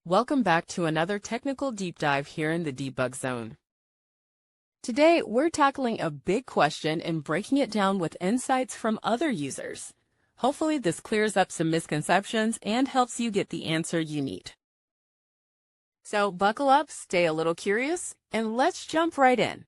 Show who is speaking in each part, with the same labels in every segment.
Speaker 1: Welcome back to another technical deep dive here in the Debug Zone. Today, we're tackling a big question and breaking it down with insights from other users. Hopefully, this clears up some misconceptions and helps you get the answer you need. So buckle up, stay a little curious, and let's jump right in.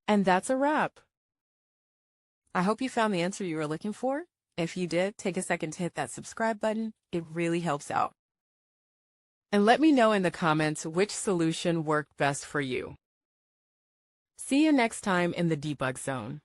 Speaker 1: And that's a wrap. I hope you found the answer you were looking for. If you did, take a second to hit that subscribe button. It really helps out. And let me know in the comments which solution worked best for you. See you next time in the Debug Zone.